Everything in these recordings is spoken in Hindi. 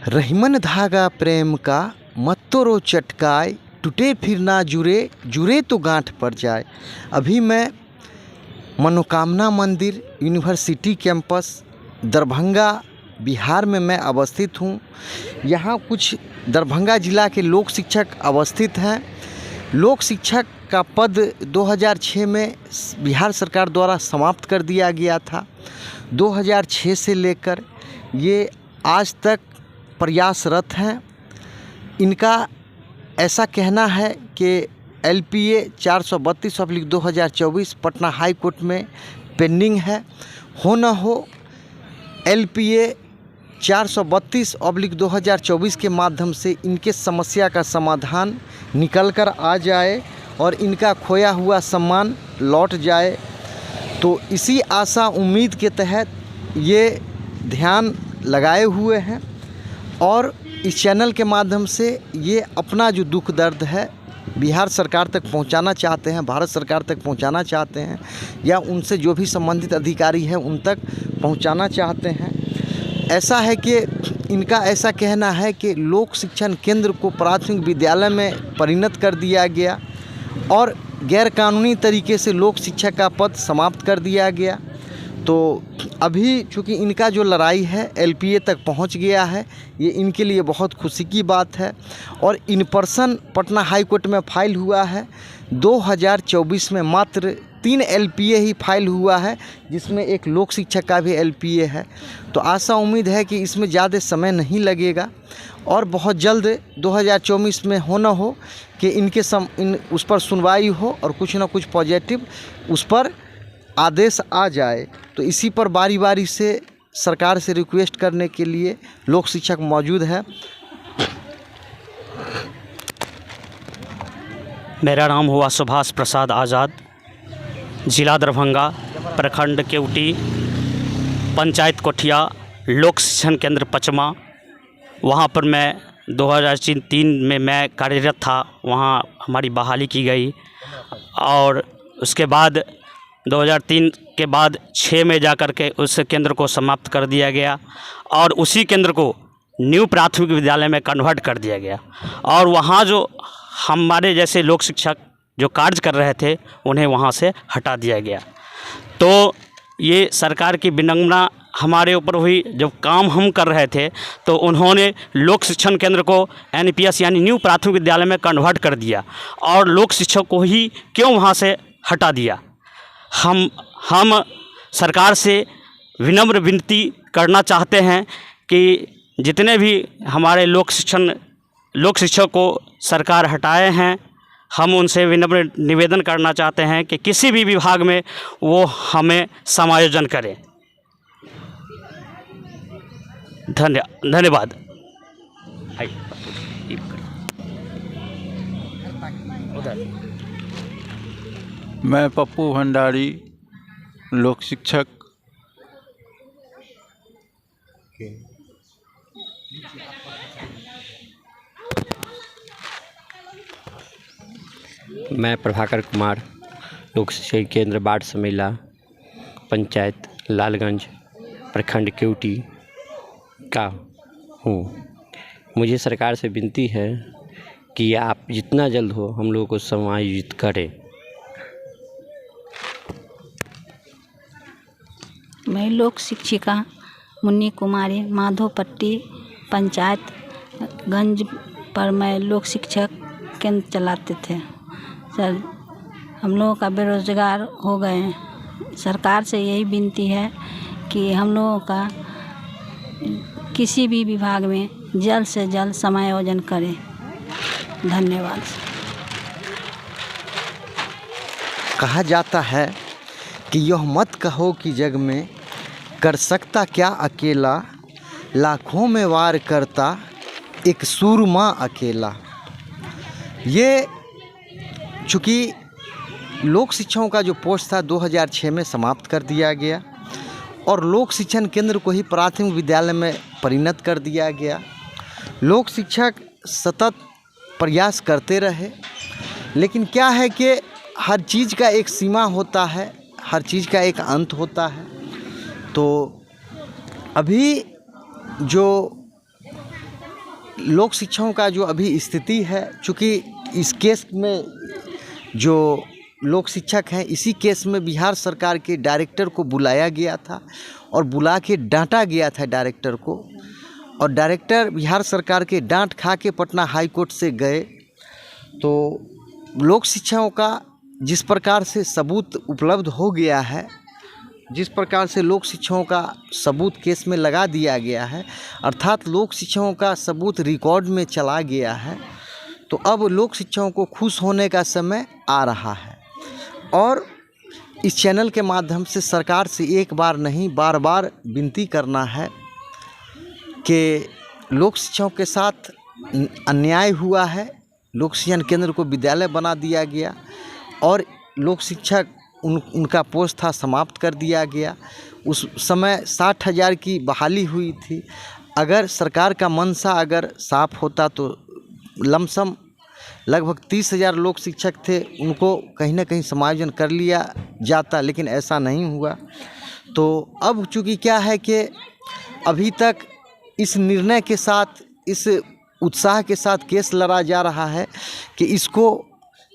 रहीमन धागा प्रेम का मत तोड़ो चटकाए, टूटे फिर ना जुड़े, जुड़े तो गांठ पड़ जाए। अभी मैं मनोकामना मंदिर यूनिवर्सिटी कैंपस दरभंगा बिहार में मैं अवस्थित हूँ। यहाँ कुछ दरभंगा ज़िला के लोक शिक्षक अवस्थित हैं। लोक शिक्षक का पद 2006 में बिहार सरकार द्वारा समाप्त कर दिया गया था। 2006 से लेकर ये आज तक प्रयासरत हैं। इनका ऐसा कहना है कि LPA 432/2024 पटना हाई कोर्ट में पेंडिंग है। हो न हो LPA 432/2024 के माध्यम से इनके समस्या का समाधान निकल कर आ जाए और इनका खोया हुआ सम्मान लौट जाए। तो इसी आशा उम्मीद के तहत ये ध्यान लगाए हुए हैं और इस चैनल के माध्यम से ये अपना जो दुख दर्द है बिहार सरकार तक पहुंचाना चाहते हैं, भारत सरकार तक पहुंचाना चाहते हैं या उनसे जो भी संबंधित अधिकारी हैं उन तक पहुंचाना चाहते हैं। ऐसा है कि इनका ऐसा कहना है कि लोक शिक्षण केंद्र को प्राथमिक विद्यालय में परिणत कर दिया गया और गैरकानूनी तरीके से लोक शिक्षक का पद समाप्त कर दिया गया। तो अभी चूँकि इनका जो लड़ाई है LPA तक पहुंच गया है, ये इनके लिए बहुत खुशी की बात है। और in person Patna high court में फाइल हुआ है। 2024 में मात्र 3 LPA ही फाइल हुआ है, जिसमें एक लोक शिक्षक का भी LPA है। तो आशा उम्मीद है कि इसमें ज़्यादा समय नहीं लगेगा और बहुत जल्द 2024 में हो न हो कि उस पर सुनवाई हो और कुछ ना कुछ पॉजिटिव उस पर आदेश आ जाए। तो इसी पर बारी बारी से सरकार से रिक्वेस्ट करने के लिए लोक शिक्षक मौजूद है। मेरा नाम हुआ सुभाष प्रसाद आज़ाद, ज़िला दरभंगा, प्रखंड केवटी, पंचायत कोठिया, लोक शिक्षण केंद्र पचमा। वहाँ पर मैं 2003 में मैं कार्यरत था। वहाँ हमारी बहाली की गई और उसके बाद 2003 के बाद 6 में जाकर के उस केंद्र को समाप्त कर दिया गया और उसी केंद्र को न्यू प्राथमिक विद्यालय में कन्वर्ट कर दिया गया। और वहाँ जो हमारे जैसे लोक शिक्षक जो कार्य कर रहे थे उन्हें वहाँ से हटा दिया गया। तो ये सरकार की विडंबना हमारे ऊपर हुई। जब काम हम कर रहे थे तो उन्होंने लोक शिक्षण केंद्र को NPS यानी न्यू प्राथमिक विद्यालय में कन्वर्ट कर दिया और लोक शिक्षक को ही क्यों वहाँ से हटा दिया। हम सरकार से विनम्र विनती करना चाहते हैं कि जितने भी हमारे लोक शिक्षक को सरकार हटाए हैं, हम उनसे विनम्र निवेदन करना चाहते हैं कि किसी भी विभाग में वो हमें समायोजन करें। धन्यवाद। मैं पप्पू भंडारी, लोक शिक्षक। मैं प्रभाकर कुमार, लोक शिक्षण केंद्र बाढ़ समेला, पंचायत लालगंज, प्रखंड केवटी का हूँ। मुझे सरकार से विनती है कि आप जितना जल्द हो हम लोगों को समायोजित करें। मैं लोक शिक्षिका मुन्नी कुमारी, माधोपट्टी पंचायत गंज पर मैं लोक शिक्षक केंद्र चलाते थे। सर, हम लोगों का बेरोजगार हो गए हैं। सरकार से यही विनती है कि हम लोगों का किसी भी विभाग में जल्द से जल्द समायोजन करें। धन्यवाद। कहा जाता है कि यह मत कहो कि जग में कर सकता क्या अकेला, लाखों में वार करता एक सूरमा अकेला। ये चूँकि लोक शिक्षकों का जो पोस्ट था 2006 में समाप्त कर दिया गया और लोक शिक्षण केंद्र को ही प्राथमिक विद्यालय में परिणत कर दिया गया। लोक शिक्षक सतत प्रयास करते रहे, लेकिन क्या है कि हर चीज़ का एक सीमा होता है, हर चीज़ का एक अंत होता है। तो अभी जो लोक शिक्षकों का जो अभी स्थिति है, चूँकि इस केस में जो लोक शिक्षक हैं, इसी केस में बिहार सरकार के डायरेक्टर को बुलाया गया था और बुला के डांटा गया था डायरेक्टर को, और डायरेक्टर बिहार सरकार के डांट खा के पटना हाई कोर्ट से गए। तो लोक शिक्षकों का जिस प्रकार से सबूत उपलब्ध हो गया है, जिस प्रकार से लोक शिक्षकों का सबूत केस में लगा दिया गया है, अर्थात लोक शिक्षकों का सबूत रिकॉर्ड में चला गया है, तो अब लोक शिक्षकों को खुश होने का समय आ रहा है। और इस चैनल के माध्यम से सरकार से एक बार नहीं बार बार विनती करना है कि लोक शिक्षकों के साथ अन्याय हुआ है, लोक शिक्षण केंद्र को विद्यालय बना दिया गया और लोक शिक्षक उनका पोस्ट था समाप्त कर दिया गया। उस समय 60,000 की बहाली हुई थी। अगर सरकार का मंशा अगर साफ होता तो लमसम लगभग 30,000 लोक शिक्षक थे, उनको कहीं ना कहीं समायोजन कर लिया जाता, लेकिन ऐसा नहीं हुआ। तो अब चूँकि क्या है कि अभी तक इस निर्णय के साथ, इस उत्साह के साथ केस लड़ा जा रहा है कि इसको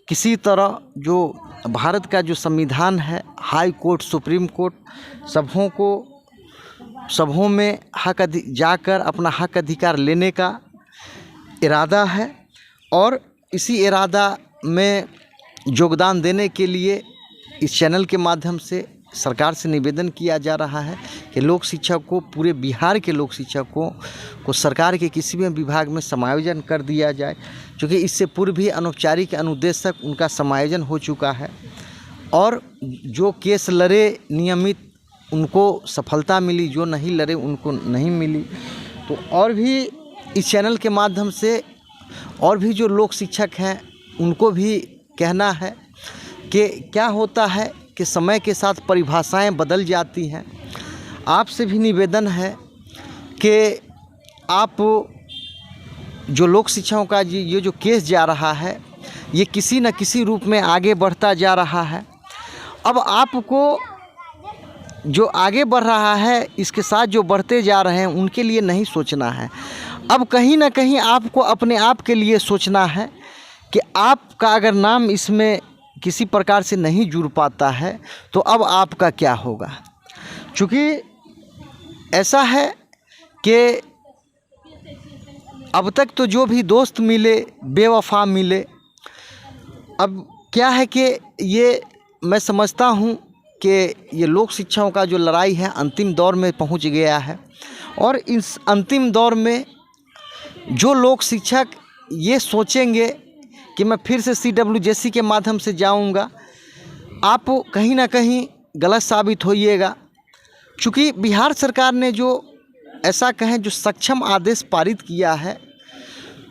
किसी तरह जो भारत का जो संविधान है, हाई कोर्ट, सुप्रीम कोर्ट, सबों में जाकर अपना हक अधिकार लेने का इरादा है। और इसी इरादा में योगदान देने के लिए इस चैनल के माध्यम से सरकार से निवेदन किया जा रहा है कि लोक शिक्षक को, पूरे बिहार के लोक शिक्षकों को सरकार के किसी भी विभाग में समायोजन कर दिया जाए, क्योंकि इससे पूर्व भी अनौपचारिक अनुदेशक उनका समायोजन हो चुका है और जो केस लड़े नियमित उनको सफलता मिली, जो नहीं लड़े उनको नहीं मिली। तो और भी इस चैनल के माध्यम से और भी जो लोक शिक्षक हैं उनको भी कहना है कि क्या होता है कि समय के साथ परिभाषाएं बदल जाती हैं। आपसे भी निवेदन है कि आप जो लोक शिक्षकों का ये जो केस जा रहा है, ये किसी न किसी रूप में आगे बढ़ता जा रहा है। अब आपको जो आगे बढ़ रहा है, इसके साथ जो बढ़ते जा रहे हैं उनके लिए नहीं सोचना है। अब कहीं ना कहीं आपको अपने आप के लिए सोचना है कि आपका अगर नाम इसमें किसी प्रकार से नहीं जुड़ पाता है तो अब आपका क्या होगा। चूँकि ऐसा है कि अब तक तो जो भी दोस्त मिले बेवफा मिले। अब क्या है कि ये मैं समझता हूँ कि ये लोक शिक्षकों का जो लड़ाई है अंतिम दौर में पहुँच गया है और इस अंतिम दौर में जो लोक शिक्षक ये सोचेंगे कि मैं फिर से CWJC के माध्यम से जाऊंगा, आप कहीं ना कहीं गलत साबित होइएगा। चूँकि बिहार सरकार ने जो ऐसा कहें जो सक्षम आदेश पारित किया है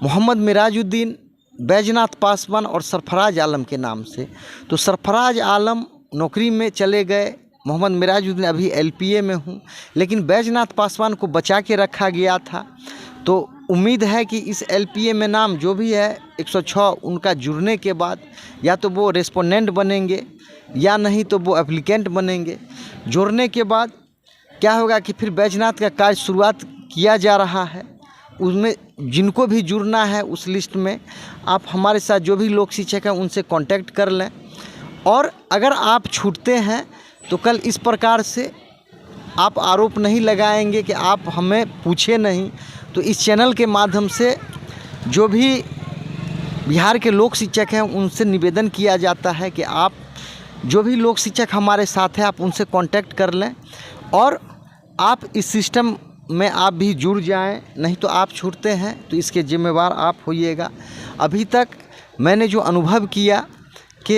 मोहम्मद मिराजुद्दीन, बैजनाथ पासवान और सरफराज आलम के नाम से, तो सरफराज आलम नौकरी में चले गए, मोहम्मद मिराजुद्दीन अभी LPA में हूँ, लेकिन बैजनाथ पासवान को बचा के रखा गया था। तो उम्मीद है कि इस LPA में नाम जो भी है 106 उनका जुड़ने के बाद या तो वो रेस्पोंडेंट बनेंगे या नहीं तो वो एप्लीकेंट बनेंगे। जोड़ने के बाद क्या होगा कि फिर बैजनाथ का कार्य शुरुआत किया जा रहा है, उसमें जिनको भी जुड़ना है उस लिस्ट में आप हमारे साथ जो भी लोक शिक्षक हैं उनसे कांटेक्ट कर लें। और अगर आप छूटते हैं तो कल इस प्रकार से आप आरोप नहीं लगाएंगे कि आप हमें पूछे नहीं। तो इस चैनल के माध्यम से जो भी बिहार के लोक शिक्षक हैं उनसे निवेदन किया जाता है कि आप जो भी लोक शिक्षक हमारे साथ हैं आप उनसे कांटेक्ट कर लें और आप इस सिस्टम में आप भी जुड़ जाएं, नहीं तो आप छूटते हैं तो इसके जिम्मेवार आप होइएगा। अभी तक मैंने जो अनुभव किया कि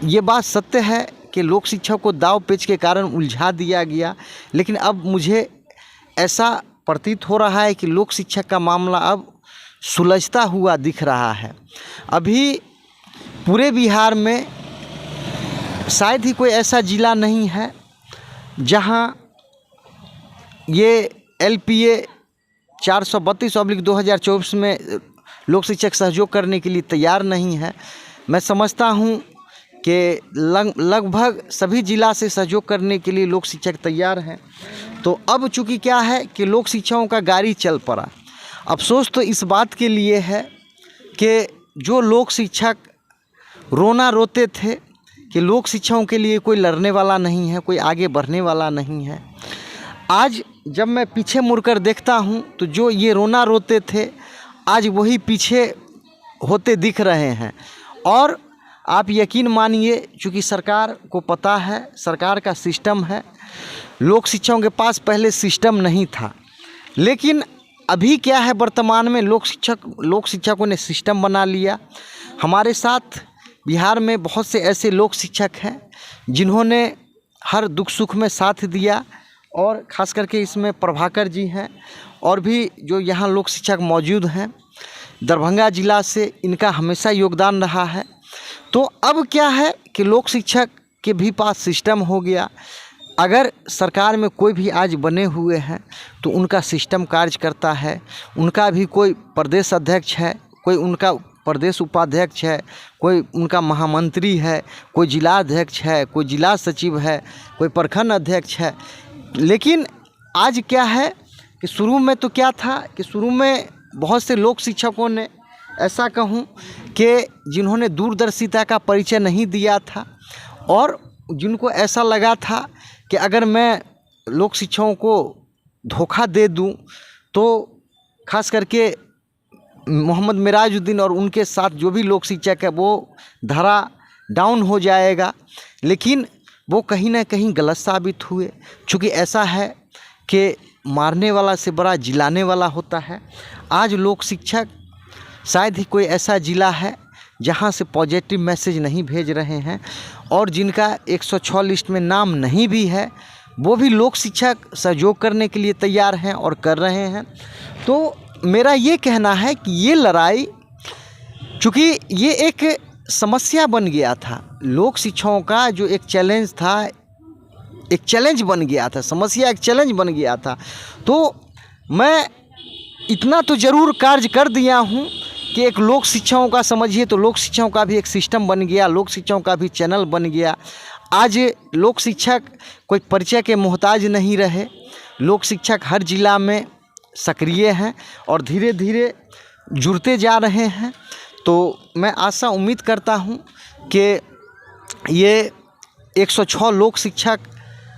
ये बात सत्य है कि लोक शिक्षक को दाव पेच के कारण उलझा दिया गया, लेकिन अब मुझे ऐसा प्रतीत हो रहा है कि लोक शिक्षक का मामला अब सुलझता हुआ दिख रहा है। अभी पूरे बिहार में शायद ही कोई ऐसा ज़िला नहीं है जहां ये LPA 432/2024 में लोक शिक्षक सहयोग करने के लिए तैयार नहीं है। मैं समझता हूं कि लगभग सभी ज़िला से सहयोग करने के लिए लोक शिक्षक तैयार हैं। तो अब चूँकि क्या है कि लोक शिक्षकों का गाड़ी चल पड़ा। अफसोस तो इस बात के लिए है कि जो लोक शिक्षक रोना रोते थे कि लोक शिक्षकों के लिए कोई लड़ने वाला नहीं है, कोई आगे बढ़ने वाला नहीं है, आज जब मैं पीछे मुड़कर देखता हूँ तो जो ये रोना रोते थे आज वही पीछे होते दिख रहे हैं। और आप यकीन मानिए, चूँकि सरकार को पता है, सरकार का सिस्टम है, लोक शिक्षकों के पास पहले सिस्टम नहीं था, लेकिन अभी क्या है, वर्तमान में लोक शिक्षकों ने सिस्टम बना लिया। हमारे साथ बिहार में बहुत से ऐसे लोक शिक्षक हैं जिन्होंने हर दुख सुख में साथ दिया, और ख़ास करके इसमें प्रभाकर जी हैं और भी जो यहाँ लोक शिक्षक मौजूद हैं दरभंगा ज़िला से, इनका हमेशा योगदान रहा है। तो अब क्या है कि लोक शिक्षक के भी पास सिस्टम हो गया। अगर सरकार में कोई भी आज बने हुए हैं तो उनका सिस्टम कार्य करता है, उनका भी कोई प्रदेश अध्यक्ष है, कोई उनका प्रदेश उपाध्यक्ष है, कोई उनका महामंत्री है, कोई जिला अध्यक्ष है, कोई जिला सचिव है, कोई प्रखंड अध्यक्ष है। लेकिन आज क्या है कि शुरू में तो क्या था कि शुरू में बहुत से लोक शिक्षकों ने, ऐसा कहूँ कि जिन्होंने दूरदर्शिता का परिचय नहीं दिया था और जिनको ऐसा लगा था कि अगर मैं लोक शिक्षकों को धोखा दे दूं तो ख़ास करके मोहम्मद मिराजुद्दीन और उनके साथ जो भी लोक शिक्षक है वो धरा डाउन हो जाएगा, लेकिन वो कहीं ना कहीं गलत साबित हुए। चूँकि ऐसा है कि मारने वाला से बड़ा जिलाने वाला होता है। आज लोक शिक्षक शायद ही कोई ऐसा ज़िला है जहाँ से पॉजिटिव मैसेज नहीं भेज रहे हैं, और जिनका 106 लिस्ट में नाम नहीं भी है वो भी लोक शिक्षक सहयोग करने के लिए तैयार हैं और कर रहे हैं। तो मेरा ये कहना है कि ये लड़ाई, चूँकि ये एक समस्या बन गया था, लोक शिक्षकों का जो एक चैलेंज था, एक चैलेंज बन गया था, समस्या एक चैलेंज बन गया था। तो मैं इतना तो ज़रूर कार्य कर दिया हूँ कि एक लोक शिक्षकों का समझिए तो लोक शिक्षकों का भी एक सिस्टम बन गया, लोक शिक्षकों का भी चैनल बन गया। आज लोक शिक्षक कोई परिचय के मोहताज नहीं रहे, लोक शिक्षक हर जिला में सक्रिय हैं और धीरे धीरे जुड़ते जा रहे हैं। तो मैं आशा उम्मीद करता हूँ कि ये 106 लोक शिक्षक,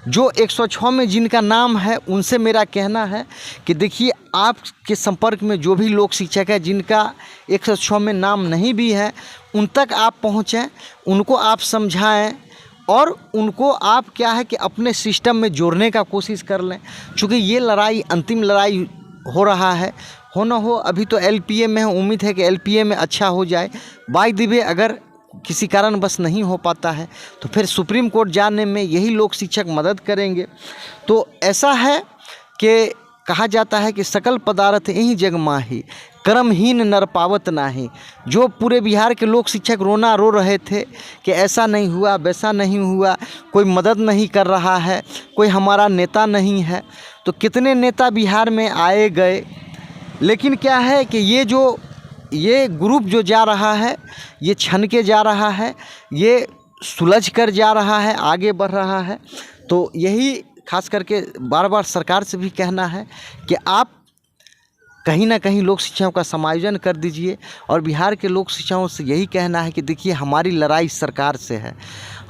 जो 106 में जिनका नाम है, उनसे मेरा कहना है कि देखिए, आपके संपर्क में जो भी लोक शिक्षक है जिनका 106 में नाम नहीं भी है, उन तक आप पहुँचें, उनको आप समझाएं और उनको आप क्या है कि अपने सिस्टम में जोड़ने का कोशिश कर लें। चूँकि ये लड़ाई अंतिम लड़ाई हो रहा है, हो ना हो अभी तो LPA में है, उम्मीद है कि LPA में अच्छा हो जाए। बाय द वे अगर किसी कारण बस नहीं हो पाता है तो फिर सुप्रीम कोर्ट जाने में यही लोक शिक्षक मदद करेंगे। तो ऐसा है कि कहा जाता है कि सकल पदार्थ यही जग माही, कर्महीन नर पावत नाही। जो पूरे बिहार के लोक शिक्षक रोना रो रहे थे कि ऐसा नहीं हुआ, वैसा नहीं हुआ, कोई मदद नहीं कर रहा है, कोई हमारा नेता नहीं है, तो कितने नेता बिहार में आए गए, लेकिन क्या है कि ये ग्रुप जो जा रहा है, ये छन के जा रहा है, ये सुलझ कर जा रहा है, आगे बढ़ रहा है। तो यही खास करके बार बार सरकार से भी कहना है कि आप कहीं ना कहीं लोक शिक्षकों का समायोजन कर दीजिए। और बिहार के लोक शिक्षकों से यही कहना है कि देखिए, हमारी लड़ाई सरकार से है,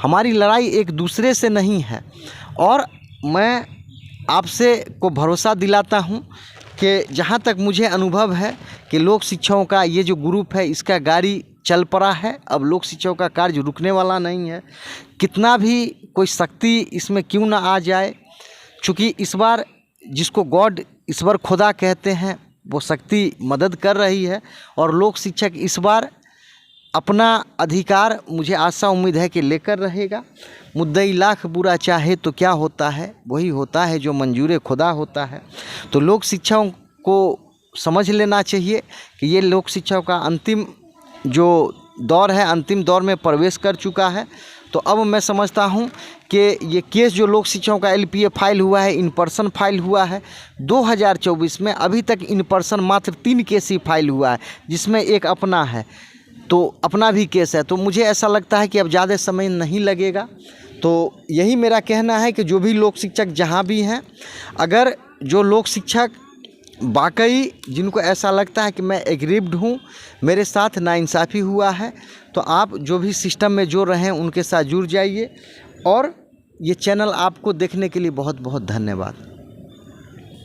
हमारी लड़ाई एक दूसरे से नहीं है। और मैं आपसे को भरोसा दिलाता हूँ कि जहाँ तक मुझे अनुभव है कि लोक शिक्षकों का ये जो ग्रुप है, इसका गाड़ी चल पड़ा है। अब लोक शिक्षकों का कार्य रुकने वाला नहीं है, कितना भी कोई शक्ति इसमें क्यों ना आ जाए। चूँकि इस बार जिसको गॉड ईश्वर खुदा कहते हैं, वो शक्ति मदद कर रही है और लोक शिक्षक इस बार अपना अधिकार, मुझे आशा उम्मीद है कि लेकर रहेगा। मुद्दई लाख बुरा चाहे तो क्या होता है, वही होता है जो मंजूर खुदा होता है। तो लोक शिक्षकों को समझ लेना चाहिए कि ये लोक शिक्षकों का अंतिम जो दौर है, अंतिम दौर में प्रवेश कर चुका है। तो अब मैं समझता हूँ कि ये केस जो लोक शिक्षकों का LPA फाइल हुआ है, इन पर्सन फाइल हुआ है 2024 में, अभी तक इन पर्सन मात्र 3 केस ही फाइल हुआ है, जिसमें एक अपना है, तो अपना भी केस है। तो मुझे ऐसा लगता है कि अब ज़्यादा समय नहीं लगेगा। तो यही मेरा कहना है कि जो भी लोक शिक्षक जहाँ भी हैं, अगर जो लोक शिक्षक वाकई जिनको ऐसा लगता है कि मैं एग्रीव्ड हूँ, मेरे साथ नाइंसाफ़ी हुआ है, तो आप जो भी सिस्टम में जुड़ रहे हैं उनके साथ जुड़ जाइए। और ये चैनल आपको देखने के लिए बहुत बहुत धन्यवाद।